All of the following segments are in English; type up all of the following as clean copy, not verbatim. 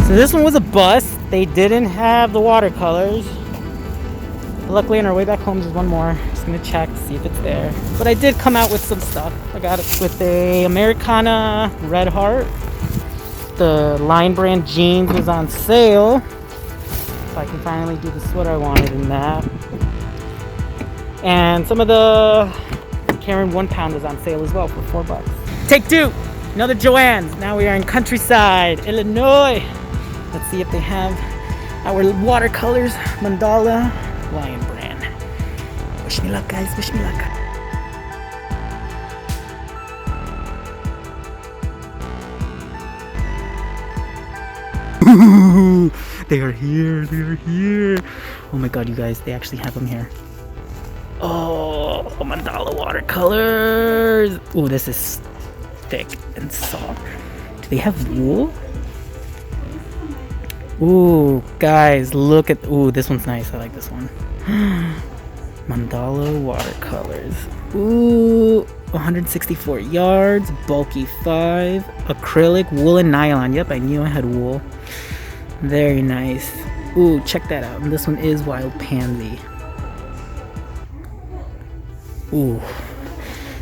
So this one was a bust. They didn't have the watercolors. Luckily on our way back home there's one more. Just gonna check, see if it's there. But I did come out with some stuff. I got it with a Americana Red Heart. The Line brand jeans was on sale. So I can finally do the sweater I wanted in that. And some of the Karen 1 pound was on sale as well for $4. Take 2! Another Joann's. Now we are in Countryside, Illinois. Let's see if they have our watercolors, Mandala Lion brand. Wish me luck, guys. Wish me luck. They are here. They are here. Oh my god, you guys. They actually have them here. Oh, Mandala watercolors. Oh, this is thick and soft. Do they have wool? Ooh, guys, look at. Ooh, this one's nice. I like this one. Mandala watercolors. Ooh, 164 yards, bulky 5, acrylic, wool and nylon. Yep, I knew I had wool. Very nice. Ooh, check that out. And this one is Wild Pansy. Ooh,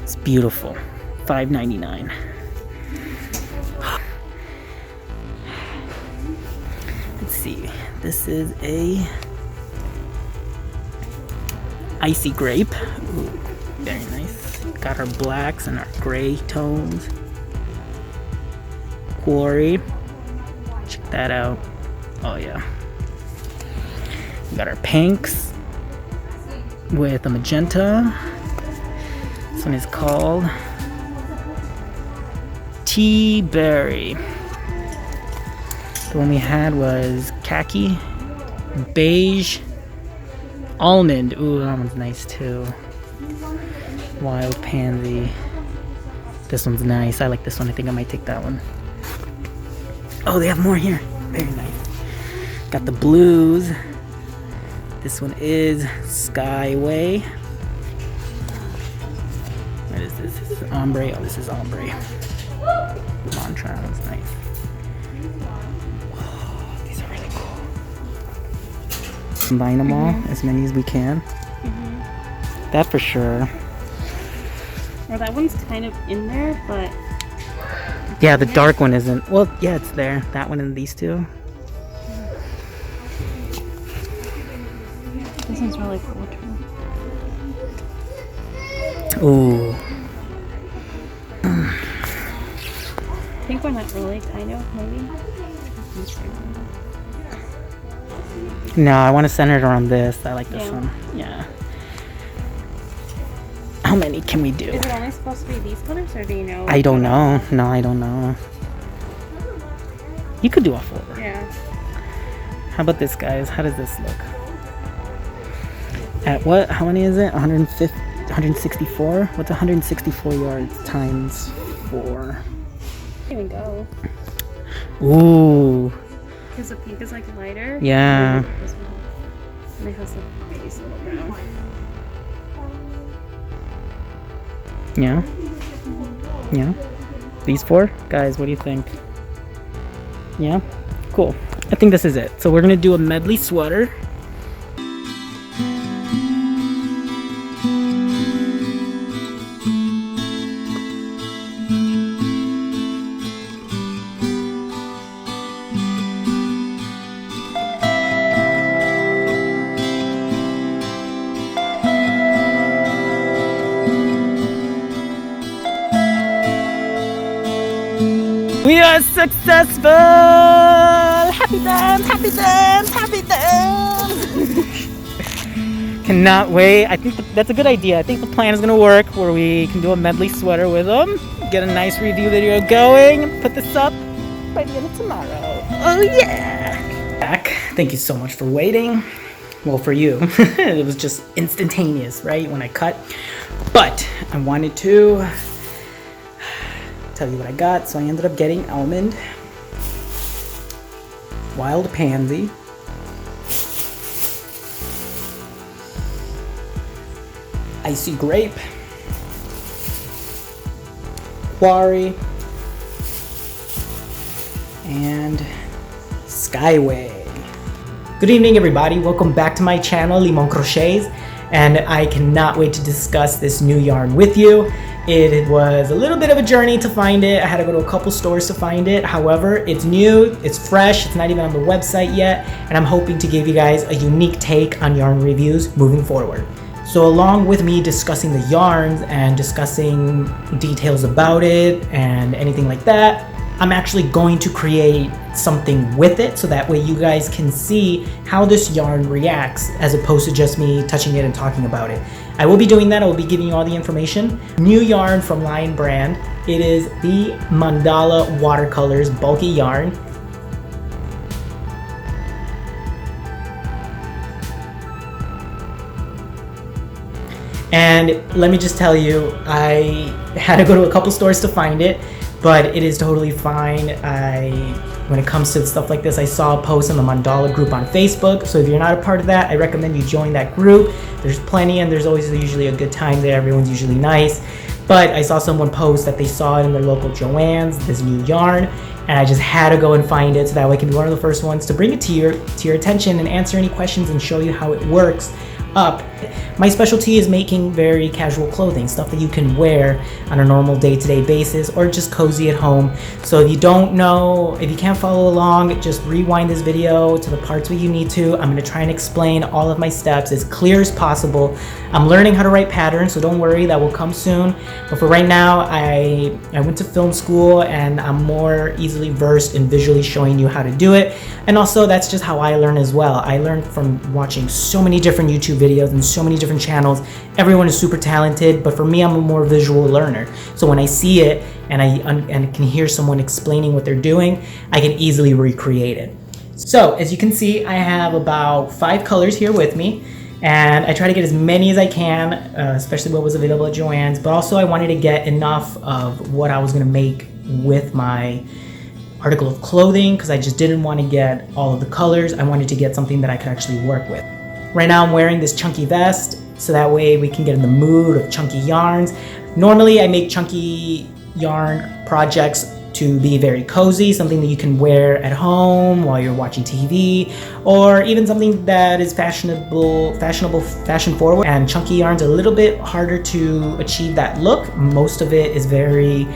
it's beautiful. $5.99. Let's see. This is a icy grape. Ooh, very nice. Got our blacks and our gray tones. Quarry. Check that out. Oh yeah. We got our pinks with a magenta. This one is called Tea Berry. The one we had was khaki, beige, almond. Ooh, that one's nice too. Wild Pansy. This one's nice. I like this one. I think I might take that one. Oh, they have more here. Very nice. Got the blues. This one is Skyway. What is this? This is ombre. Oh, this is ombre. Mantra. That's nice. Oh, these are really cool. Combine them all, as many as we can. That for sure. Well, that one's kind of in there, but... Yeah, the dark one isn't. Well, yeah, it's there. That one and these two. This one's really cool too. Ooh. I think we're not really, kind of, maybe. No, I want to center it around this. I like this one. Yeah. How many can we do? Is it only supposed to be these colors, or do you know? I don't know. No, I don't know. You could do all 4. Yeah. How about this, guys? How does this look? At what? How many is it? 150, 164? What's 164 yards times 4? Can't even go. Ooh. Because the pink is like lighter. Yeah. And it has the base little brown. Yeah. Yeah. These 4? Guys, what do you think? Yeah? Cool. I think this is it. So we're going to do a medley sweater. We are successful! Happy dance, happy dance, happy dance! Cannot wait. I think that's a good idea. I think the plan is going to work where we can do a medley sweater with them. Get a nice review video going and put this up by the end of tomorrow. Oh yeah! Back. Thank you so much for waiting. Well, for you. It was just instantaneous, right? When I cut. But I wanted to tell you what I got. So I ended up getting almond, wild pansy, icy grape, quarry, and Skyway. Good evening, everybody. Welcome back to my channel, LIMON Crochets, and I cannot wait to discuss this new yarn with you. It was a little bit of a journey to find it. I had to go to a couple stores to find it. However, it's new, it's fresh, it's not even on the website yet, and I'm hoping to give you guys a unique take on yarn reviews moving forward. So along with me discussing the yarns and discussing details about it and anything like that, I'm actually going to create something with it so that way you guys can see how this yarn reacts as opposed to just me touching it and talking about it. I will be doing that. I will be giving you all the information. New yarn from Lion brand. It is the Mandala Watercolors bulky yarn. And let me just tell you, I had to go to a couple stores to find it, but it is totally fine. When it comes to stuff like this, I saw a post in the Mandala group on Facebook. So if you're not a part of that, I recommend you join that group. There's plenty, and there's always usually a good time there. Everyone's usually nice. But I saw someone post that they saw it in their local Joann's, this new yarn, and I just had to go and find it so that way I can be one of the first ones to bring it to your attention and answer any questions and show you how it works up. My specialty is making very casual clothing, stuff that you can wear on a normal day-to-day basis or just cozy at home. So if you don't know, if you can't follow along, just rewind this video to the parts where you need to. I'm going to try and explain all of my steps as clear as possible. I'm learning how to write patterns, so don't worry, that will come soon. But for right now, I went to film school and I'm more easily versed in visually showing you how to do it. And also that's just how I learn as well. I learned from watching so many different YouTube videos and so many different channels. Everyone is super talented, but for me, I'm a more visual learner. So when I see it and I can hear someone explaining what they're doing, I can easily recreate it. So as you can see, I have about 5 colors here with me, and I try to get as many as I can, especially what was available at Joann's, but also I wanted to get enough of what I was going to make with my article of clothing because I just didn't want to get all of the colors. I wanted to get something that I could actually work with. Right now I'm wearing this chunky vest so that way we can get in the mood of chunky yarns. Normally I make chunky yarn projects to be very cozy, something that you can wear at home while you're watching TV, or even something that is fashion forward. And chunky yarn's a little bit harder to achieve that look. Most of it is very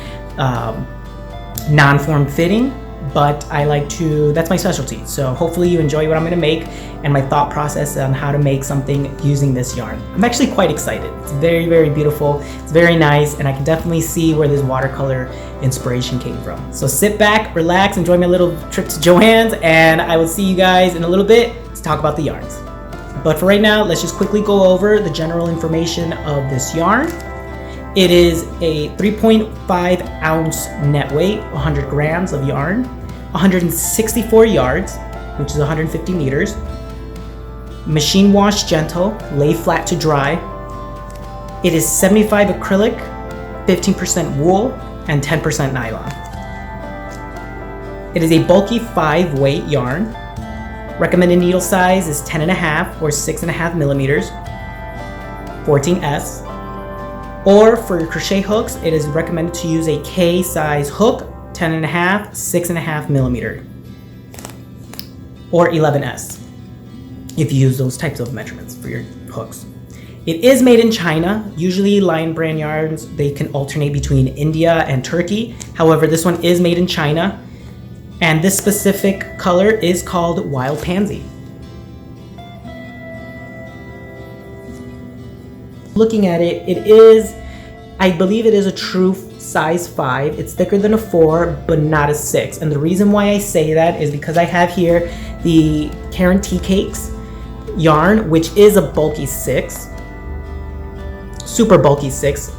non-form fitting, but I like to, that's my specialty. So hopefully you enjoy what I'm gonna make and my thought process on how to make something using this yarn. I'm actually quite excited. It's very, very beautiful. It's very nice, and I can definitely see where this watercolor inspiration came from. So sit back, relax, enjoy my little trip to Joann's, and I will see you guys in a little bit to talk about the yarns. But for right now, let's just quickly go over the general information of this yarn. It is a 3.5 ounce net weight, 100 grams of yarn, 164 yards, which is 150 meters, machine wash gentle, lay flat to dry. It is 75 acrylic, 15% wool, and 10% nylon. It is a bulky 5 weight yarn. Recommended needle size is 10.5 or 6.5 millimeters, 14S. Or for crochet hooks, it is recommended to use a K size hook, 10.5, 6.5 millimeter, or 11S, if you use those types of measurements for your hooks. It is made in China. Usually Lion brand yarns, they can alternate between India and Turkey. However, this one is made in China, and this specific color is called Wild Pansy. Looking at it, it is, I believe it is a true size 5. It's thicker than a 4, but not a 6. And the reason why I say that is because I have here the Karen Tea Cakes yarn, which is a bulky 6. Super bulky 6.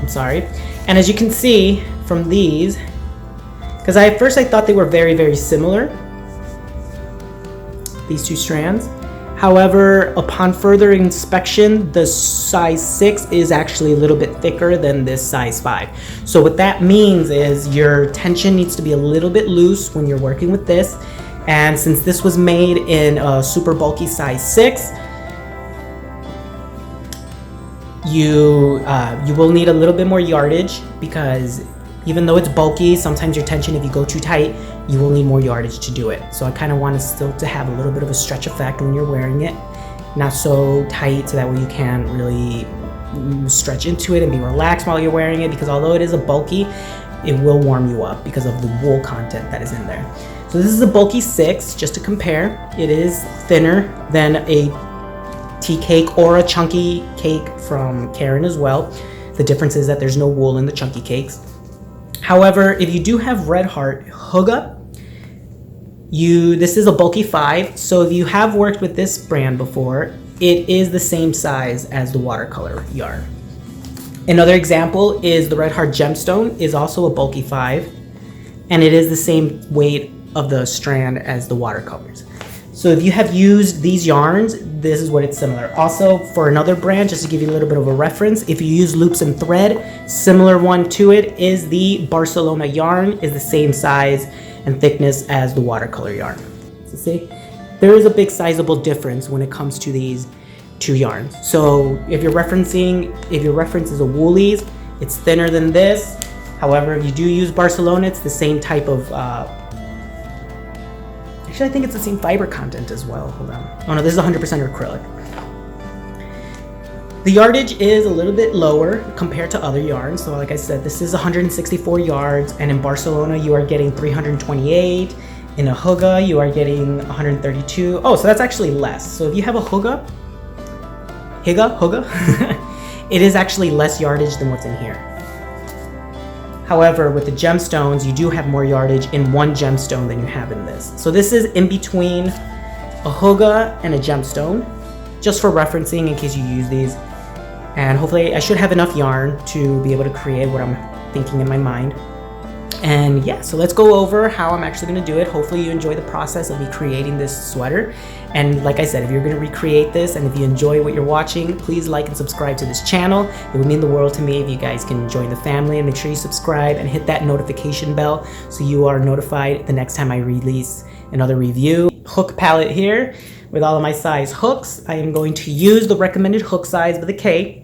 I'm sorry. And as you can see from these, because at first I thought they were very, very similar, these two strands. However, upon further inspection, the size 6 is actually a little bit thicker than this size 5. So what that means is your tension needs to be a little bit loose when you're working with this. And since this was made in a super bulky size 6, you will need a little bit more yardage, because even though it's bulky, sometimes your tension, if you go too tight, you will need more yardage to do it. So I kind of want it still to have a little bit of a stretch effect when you're wearing it, not so tight so that way you can really stretch into it and be relaxed while you're wearing it, because although it is a bulky, it will warm you up because of the wool content that is in there. So this is a bulky 6, just to compare. It is thinner than a tea cake or a chunky cake from Karen as well. The difference is that there's no wool in the chunky cakes. However, if you do have Red Heart Hygge, this is a bulky 5. So if you have worked with this brand before, it is the same size as the watercolor yarn. Another example is the Red Heart Gemstone, is also a bulky 5, and it is the same weight of the strand as the watercolors. So if you have used these yarns, this is what it's similar. Also, for another brand, just to give you a little bit of a reference, if you use Loops and Thread, similar one to it is the Barcelona yarn, is the same size and thickness as the watercolor yarn. So see, there is a big sizable difference when it comes to these two yarns. So if your reference is a Woolies, it's thinner than this. However, if you do use Barcelona, it's the same type of, actually I think it's the same fiber content as well. Hold on. Oh no, this is 100% acrylic. The yardage is a little bit lower compared to other yarns. So like I said, this is 164 yards, and in Barcelona you are getting 328. In a Hygge, you are getting 132. Oh, so that's actually less. So if you have a Hygge, it is actually less yardage than what's in here. However, with the gemstones, you do have more yardage in one gemstone than you have in this. So this is in between a Hygge and a gemstone, just for referencing in case you use these. And hopefully I should have enough yarn to be able to create what I'm thinking in my mind. And yeah, so let's go over how I'm actually going to do it. Hopefully you enjoy the process of me creating this sweater. And like I said, if you're going to recreate this and if you enjoy what you're watching, please like and subscribe to this channel. It would mean the world to me if you guys can join the family, and make sure you subscribe and hit that notification bell so you are notified the next time I release another review. Hook palette here with all of my size hooks. I am going to use the recommended hook size with a K,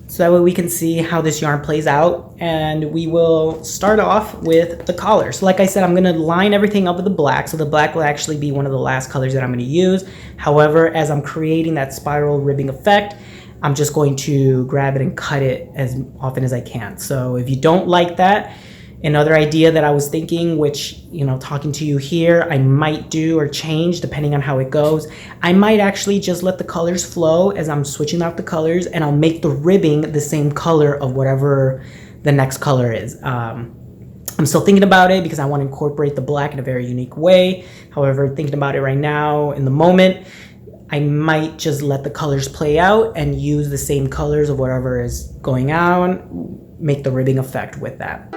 so that way we can see how this yarn plays out. And we will start off with the collar. So like I said, I'm going to line everything up with the black. So the black will actually be one of the last colors that I'm going to use. However, as I'm creating that spiral ribbing effect, I'm just going to grab it and cut it as often as I can. So if you don't like that, another idea that I was thinking, which, you know, talking to you here, I might do or change depending on how it goes. I might actually just let the colors flow as I'm switching out the colors, and I'll make the ribbing the same color of whatever the next color is. I'm still thinking about it because I want to incorporate the black in a very unique way. However, thinking about it right now in the moment, I might just let the colors play out and use the same colors of whatever is going on, make the ribbing effect with that.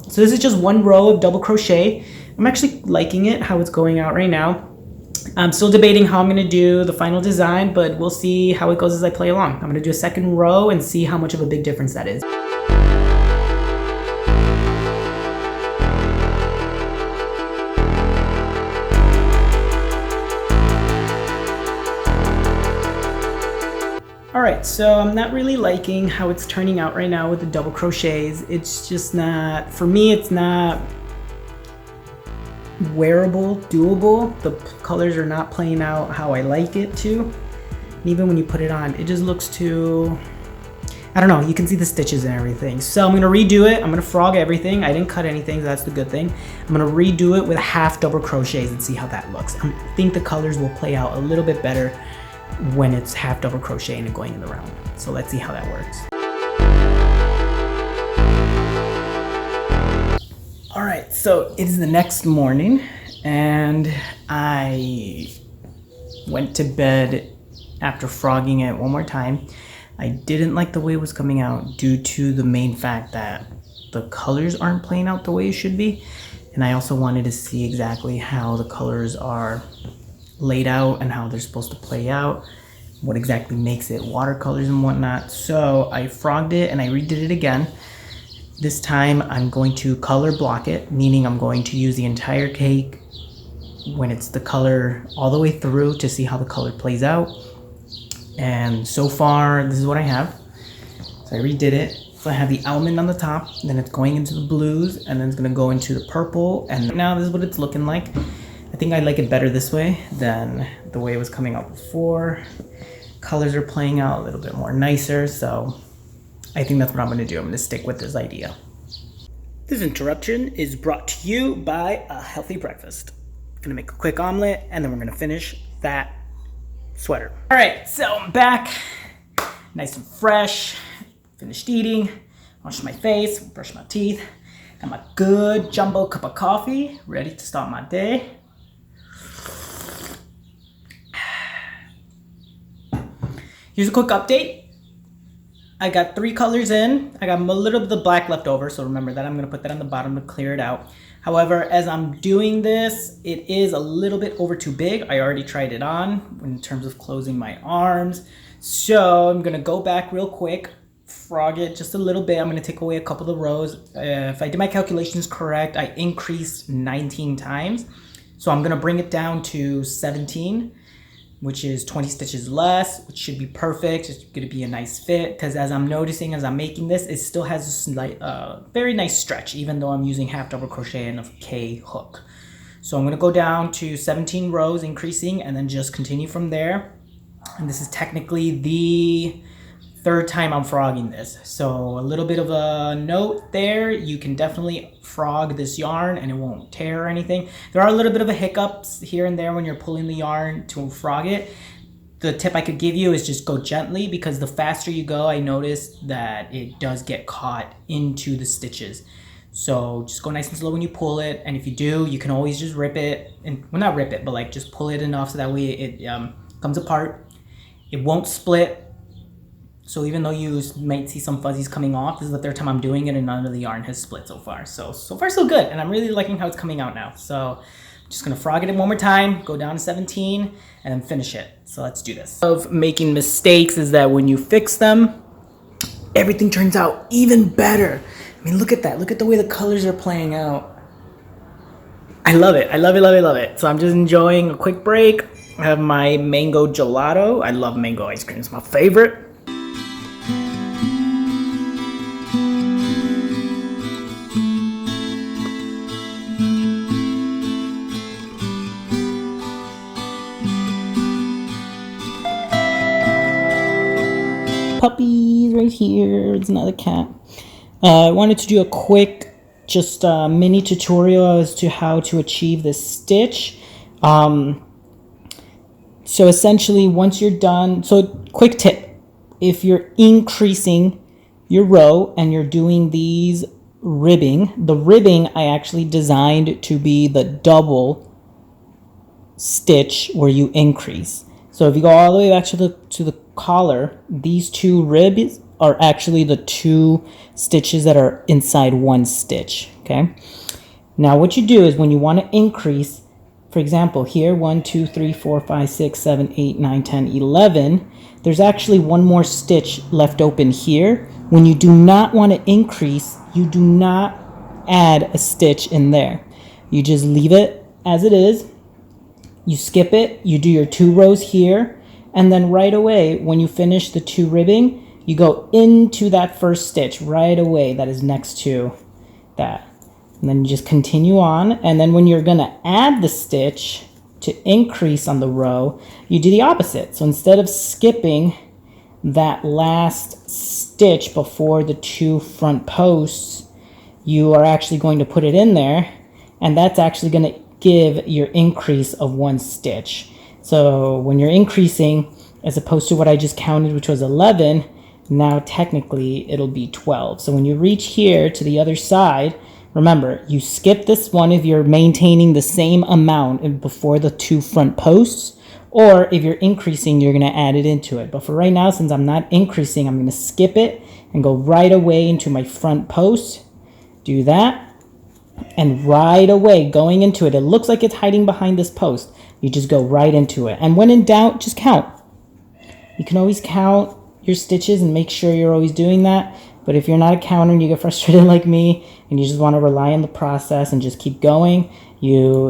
So this is just one row of double crochet. I'm actually liking it, how it's going out right now. I'm still debating how I'm gonna do the final design, but we'll see how it goes as I play along. I'm gonna do a second row and see how much of a big difference that is. Alright, so I'm not really liking how it's turning out right now with the double crochets. It's just not, for me, it's not wearable, doable. The colors are not playing out how I like it to. And even when you put it on, it just looks too, I don't know, you can see the stitches and everything. So I'm gonna redo it. I'm gonna frog everything. I didn't cut anything, so that's the good thing. I'm gonna redo it with half double crochets and see how that looks. I think the colors will play out a little bit better when it's half double crochet and going in the round. So let's see how that works. All right, so it is the next morning and I went to bed after frogging it one more time. I didn't like the way it was coming out due to the main fact that the colors aren't playing out the way it should be. And I also wanted to see exactly how the colors are laid out and how they're supposed to play out, what exactly makes it watercolors and whatnot. So I frogged it and I redid it again. This time I'm going to color block it, meaning I'm going to use the entire cake when it's the color all the way through to see how the color plays out. And so far, this is what I have. So I redid it. So I have the almond on the top, then it's going into the blues, and then it's gonna go into the purple. And now this is what it's looking like. I think I like it better this way than the way it was coming out before. Colors are playing out a little bit more nicer, so I think that's what I'm gonna do. I'm gonna stick with this idea. This interruption is brought to you by a healthy breakfast. I'm gonna make a quick omelet, and then we're gonna finish that sweater. All right, so I'm back, nice and fresh. Finished eating, washed my face, brushed my teeth, got my good jumbo cup of coffee, ready to start my day. Here's a quick update. I got 3 colors in. I got a little bit of black left over, so remember that I'm gonna put that on the bottom to clear it out. However, as I'm doing this, it is a little bit over too big. I already tried it on in terms of closing my arms. So I'm gonna go back real quick, frog it just a little bit. I'm gonna take away a couple of rows. If I did my calculations correct, I increased 19 times. So I'm gonna bring it down to 17, which is 20 stitches less, which should be perfect. It's gonna be a nice fit, because as I'm noticing as I'm making this, it still has a slight, very nice stretch, even though I'm using half double crochet and a K hook. So I'm gonna go down to 17 rows, increasing, and then just continue from there. And this is technically the 3rd time I'm frogging this. So a little bit of a note there, you can definitely frog this yarn and it won't tear or anything. There are a little bit of a hiccups here and there when you're pulling the yarn to frog it. The tip I could give you is just go gently, because the faster you go, I noticed that it does get caught into the stitches. So just go nice and slow when you pull it, and if you do, you can always just rip it, and well, not rip it, but like just pull it enough so that way it comes apart. It won't split. So even though you might see some fuzzies coming off, this is the 3rd time I'm doing it and none of the yarn has split so far. So far so good, and I'm really liking how it's coming out now. So I'm just gonna frog it one more time, go down to 17, and then finish it. So let's do this. Of making mistakes is that when you fix them, everything turns out even better. I mean, look at that. Look at the way the colors are playing out. I love it. I love it, love it, love it. So I'm just enjoying a quick break. I have my mango gelato. I love mango ice cream. It's my favorite. Puppies right here. It's another cat. I wanted to do a quick just mini tutorial as to how to achieve this stitch. So essentially, once you're done, so quick tip, if you're increasing your row and you're doing these ribbing, the ribbing I actually designed to be the double stitch where you increase. So if you go all the way back to the collar, these 2 ribs are actually the 2 stitches that are inside one stitch, okay? Now what you do is when you want to increase, for example, here 1, 2, 3, 4, 5, 6, 7, 8, 9, 10, 11, there's actually one more stitch left open here. When you do not want to increase, you do not add a stitch in there. You just leave it as it is. You skip it, you do your 2 rows here, and then right away, when you finish the 2 ribbing, you go into that first stitch right away that is next to that. And then you just continue on, and then when you're gonna add the stitch to increase on the row, you do the opposite. So instead of skipping that last stitch before the 2 front posts, you are actually going to put it in there, and that's actually gonna give your increase of 1 stitch. So when you're increasing, as opposed to what I just counted, which was 11, now technically it'll be 12. So when you reach here to the other side, remember, you skip this one if you're maintaining the same amount before the 2 front posts, or if you're increasing, you're gonna add it into it. But for right now, since I'm not increasing, I'm gonna skip it and go right away into my front post, do that, and right away going into it, it looks like it's hiding behind this post. You just go right into it. And when in doubt, just count. You can always count your stitches and make sure you're always doing that. But if you're not a counter and you get frustrated like me and you just want to rely on the process and just keep going,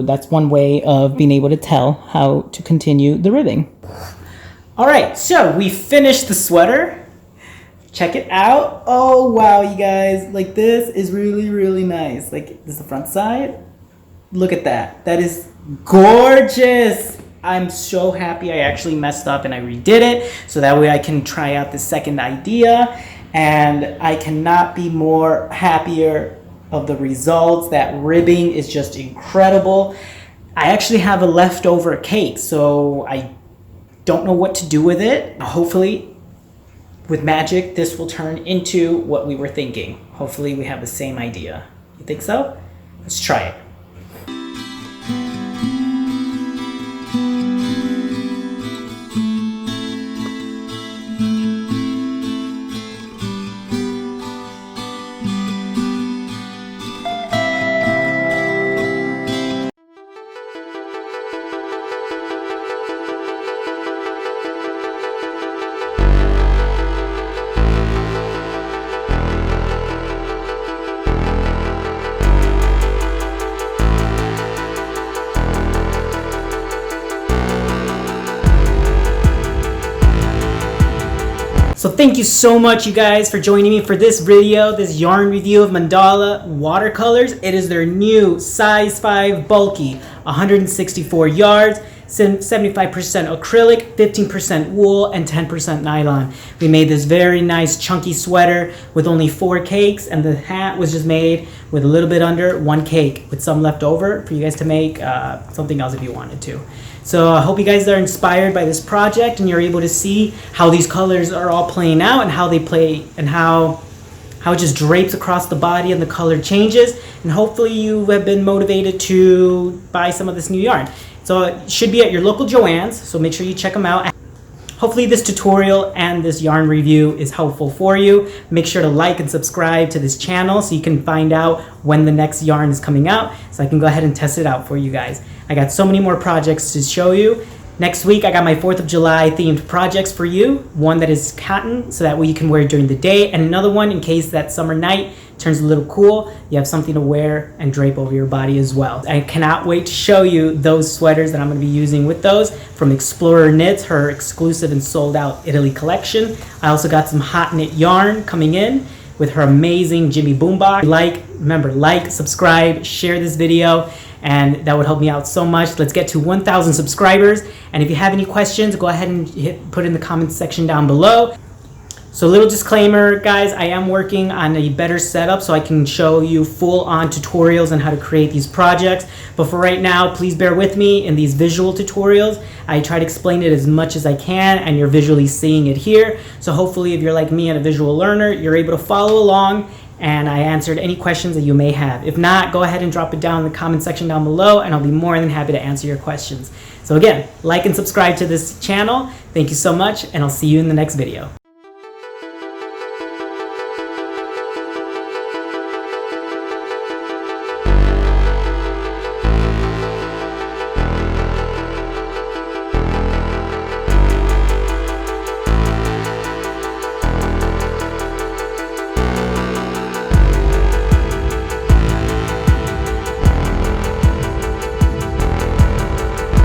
that's one way of being able to tell how to continue the ribbing. All right, so we finished the sweater. Check it out. Oh, wow, you guys. Like, this is really, really nice. Like, this is the front side. Look at that. That is gorgeous. I'm so happy I actually messed up and I redid it. So that way I can try out the second idea. And I cannot be more happier of the results. That ribbing is just incredible. I actually have a leftover cake, so I don't know what to do with it. Hopefully, with magic, this will turn into what we were thinking. Hopefully we have the same idea. You think so? Let's try it. So thank you so much, you guys, for joining me for this video, this yarn review of Mandala Watercolors. It is their new size 5 bulky, 164 yards, 75% acrylic, 15% wool, and 10% nylon. We made this very nice chunky sweater with only 4 cakes, and the hat was just made with a little bit under 1 cake with some left over for you guys to make something else if you wanted to. So I hope you guys are inspired by this project and you're able to see how these colors are all playing out and how they play and how it just drapes across the body and the color changes. And hopefully you have been motivated to buy some of this new yarn. So it should be at your local Joann's, so make sure you check them out. Hopefully this tutorial and this yarn review is helpful for you. Make sure to like and subscribe to this channel so you can find out when the next yarn is coming out, so I can go ahead and test it out for you guys. I got so many more projects to show you. Next week, I got my 4th of July themed projects for you. One that is cotton, so that way you can wear it during the day, and another one in case that summer night turns a little cool, you have something to wear and drape over your body as well. I cannot wait to show you those sweaters that I'm going to be using with those from Explorer Knits, her exclusive and sold out Italy collection. I also got some hot knit yarn coming in with her amazing Jimmy Boombox. Remember, like, subscribe, share this video, and that would help me out so much. Let's get to 1,000 subscribers. And if you have any questions, go ahead and put in the comments section down below. So a little disclaimer, guys, I am working on a better setup so I can show you full-on tutorials on how to create these projects. But for right now, please bear with me in these visual tutorials. I try to explain it as much as I can, and you're visually seeing it here. So hopefully, if you're like me and a visual learner, you're able to follow along, and I answered any questions that you may have. If not, go ahead and drop it down in the comment section down below, and I'll be more than happy to answer your questions. So again, like and subscribe to this channel. Thank you so much, and I'll see you in the next video.